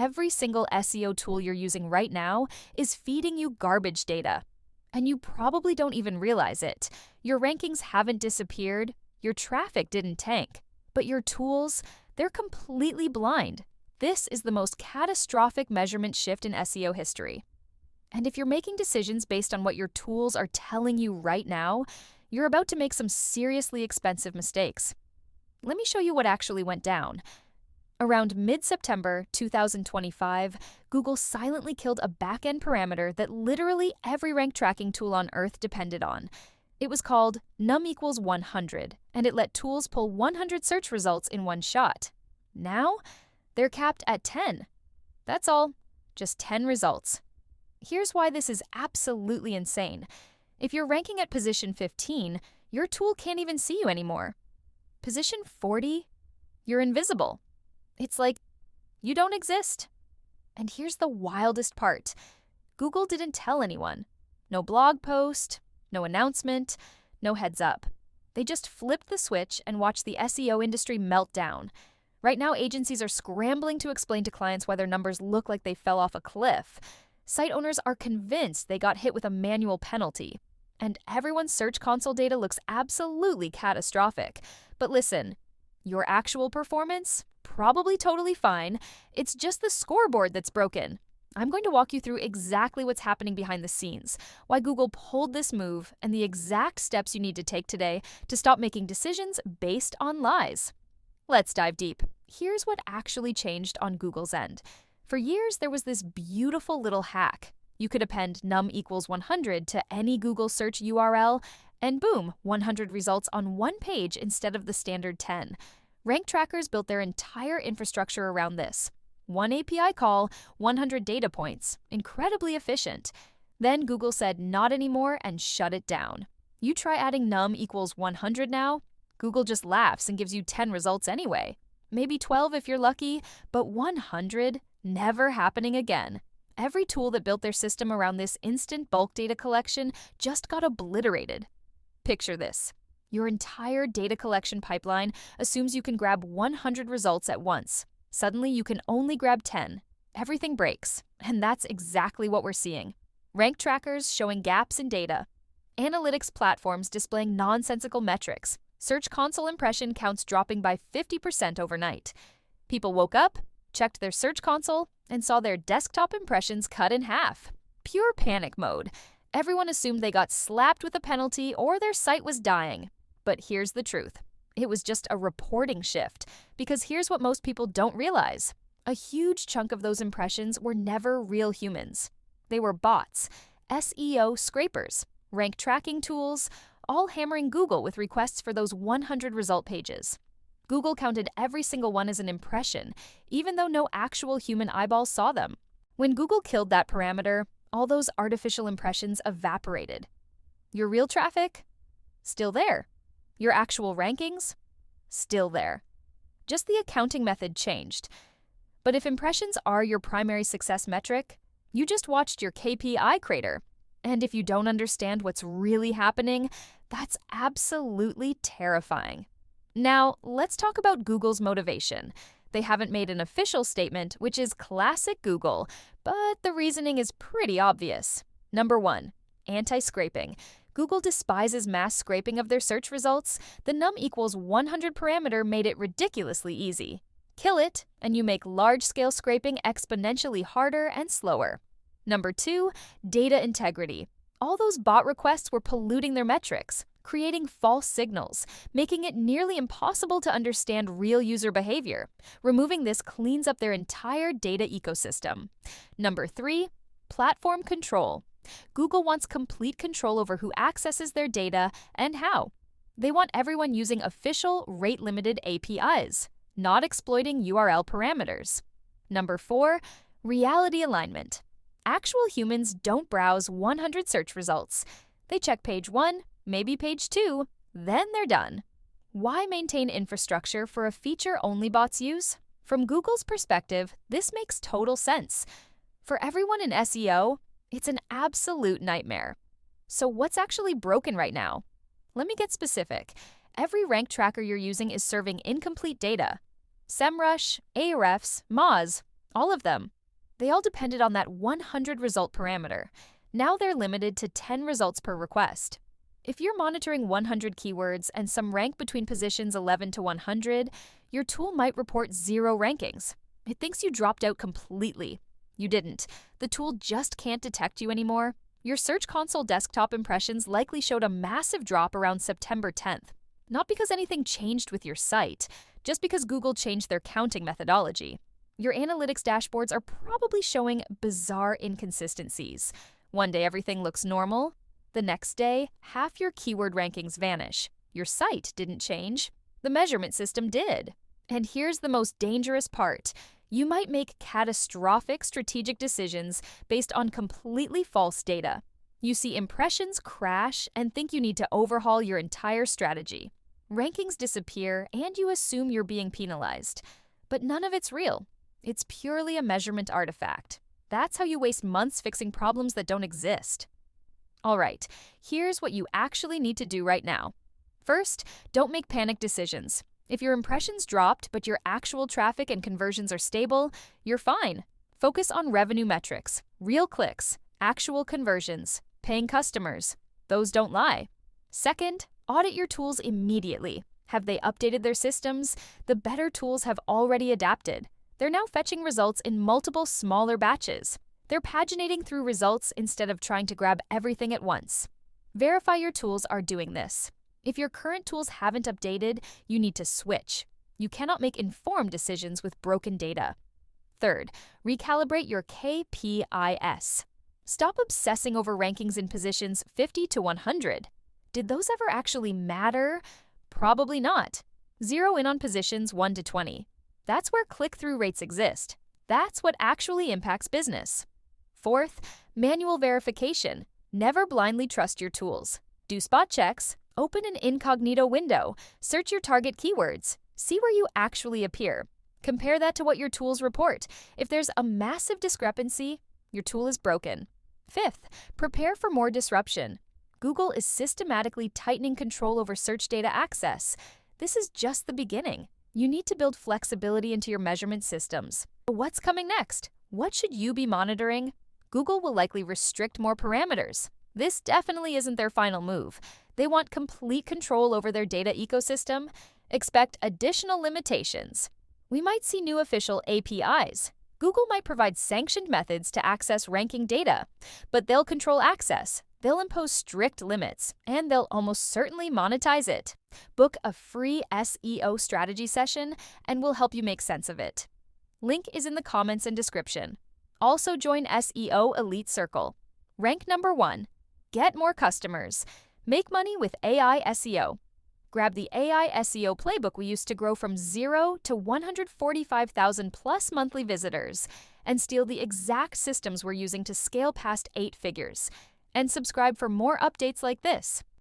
every single SEO tool you're using right now is feeding you garbage data. And you probably don't even realize it. Your rankings haven't disappeared, your traffic didn't tank, but your tools, they're completely blind. This is the most catastrophic measurement shift in SEO history. And if you're making decisions based on what your tools are telling you right now, you're about to make some seriously expensive mistakes. Let me show you what actually went down. Around mid-September 2025, Google silently killed a back-end parameter that literally every rank tracking tool on Earth depended on. It was called num equals 100, and it let tools pull 100 search results in one shot. Now, they're capped at 10. That's all, just 10 results. Here's why this is absolutely insane. If you're ranking at position 15, your tool can't even see you anymore. Position 40, you're invisible. It's like you don't exist. And here's the wildest part. Google didn't tell anyone. No blog post, no announcement, no heads up. They just flipped the switch and watched the SEO industry melt down. Right now, agencies are scrambling to explain to clients why their numbers look like they fell off a cliff. Site owners are convinced they got hit with a manual penalty. And everyone's Search Console data looks absolutely catastrophic. But listen, your actual performance? Probably totally fine. It's just the scoreboard that's broken. I'm going to walk you through exactly what's happening behind the scenes, why Google pulled this move, and the exact steps you need to take today to stop making decisions based on lies. Let's dive deep. Here's what actually changed on Google's end. For years, there was this beautiful little hack. You could append num equals 100 to any Google search URL, and boom, 100 results on one page instead of the standard 10. Rank trackers built their entire infrastructure around this. One API call, 100 data points. Incredibly efficient. Then Google said not anymore and shut it down. You try adding num equals 100 now, Google just laughs and gives you 10 results anyway. Maybe 12 if you're lucky, but 100? Never happening again. Every tool that built their system around this instant bulk data collection just got obliterated. Picture this. Your entire data collection pipeline assumes you can grab 100 results at once. Suddenly, you can only grab 10. Everything breaks, and that's exactly what we're seeing. Rank trackers showing gaps in data. Analytics platforms displaying nonsensical metrics. Search Console impression counts dropping by 50% overnight. People woke up, checked their Search Console, and saw their desktop impressions cut in half. Pure panic mode. Everyone assumed they got slapped with a penalty or their site was dying. But here's the truth. It was just a reporting shift, because here's what most people don't realize. A huge chunk of those impressions were never real humans. They were bots, SEO scrapers, rank tracking tools, all hammering Google with requests for those 100 result pages. Google counted every single one as an impression, even though no actual human eyeballs saw them. When Google killed that parameter, all those artificial impressions evaporated. Your real traffic? Still there. Your actual rankings? Still there. Just the accounting method changed. But if impressions are your primary success metric, you just watched your KPI crater. And if you don't understand what's really happening, that's absolutely terrifying. Now, let's talk about Google's motivation. They haven't made an official statement, which is classic Google, but the reasoning is pretty obvious. Number 1, anti-scraping. Google despises mass scraping of their search results. The num equals 100 parameter made it ridiculously easy. Kill it, and you make large-scale scraping exponentially harder and slower. Number 2, data integrity. All those bot requests were polluting their metrics, creating false signals, making it nearly impossible to understand real user behavior. Removing this cleans up their entire data ecosystem. Number 3, platform control. Google wants complete control over who accesses their data and how. They want everyone using official, rate-limited APIs, not exploiting URL parameters. Number 4, reality alignment. Actual humans don't browse 100 search results. They check page 1, maybe page 2, then they're done. Why maintain infrastructure for a feature only bots use? From Google's perspective, this makes total sense. For everyone in SEO, it's an absolute nightmare. So what's actually broken right now? Let me get specific. Every rank tracker you're using is serving incomplete data. SEMrush, Ahrefs, Moz, All of them. They all depended on that 100 result parameter. Now they're limited to 10 results per request. If you're monitoring 100 keywords and some rank between positions 11 to 100, your tool might report 0 rankings. It thinks you dropped out completely. You didn't. The tool just can't detect you anymore. Your Search Console desktop impressions likely showed a massive drop around September 10th. Not because anything changed with your site, just because Google changed their counting methodology. Your analytics dashboards are probably showing bizarre inconsistencies. One day everything looks normal. The next day, half your keyword rankings vanish. Your site didn't change. The measurement system did. And here's the most dangerous part. You might make catastrophic strategic decisions based on completely false data. You see impressions crash and think you need to overhaul your entire strategy. Rankings disappear and you assume you're being penalized. But none of it's real. It's purely a measurement artifact. That's how you waste months fixing problems that don't exist. All right, here's what you actually need to do right now. First, don't make panic decisions. If your impressions dropped, but your actual traffic and conversions are stable, you're fine. Focus on revenue metrics, real clicks, actual conversions, paying customers. Those don't lie. Second, audit your tools immediately. Have they updated their systems? The better tools have already adapted. They're now fetching results in multiple smaller batches. They're paginating through results instead of trying to grab everything at once. Verify your tools are doing this. If your current tools haven't updated, you need to switch. You cannot make informed decisions with broken data. Third, recalibrate your KPIs. Stop obsessing over rankings in positions 50 to 100. Did those ever actually matter? Probably not. Zero in on positions 1 to 20. That's where click-through rates exist. That's what actually impacts business. Fourth, manual verification. Never blindly trust your tools. Do spot checks. Open an incognito window. Search your target keywords. See where you actually appear. Compare that to what your tools report. If there's a massive discrepancy, your tool is broken. Fifth, prepare for more disruption. Google is systematically tightening control over search data access. This is just the beginning. You need to build flexibility into your measurement systems. What's coming next? What should you be monitoring? Google will likely restrict more parameters. This definitely isn't their final move. They want complete control over their data ecosystem. Expect additional limitations. We might see new official APIs. Google might provide sanctioned methods to access ranking data, but they'll control access. They'll impose strict limits, and they'll almost certainly monetize it. Book a free SEO strategy session, and we'll help you make sense of it. Link is in the comments and description. Also join SEO Elite Circle. Rank number 1. Get more customers. Make money with AI SEO. Grab the AI SEO playbook we used to grow from 0 to 145,000 plus monthly visitors and steal the exact systems we're using to scale past 8 figures. And subscribe for more updates like this.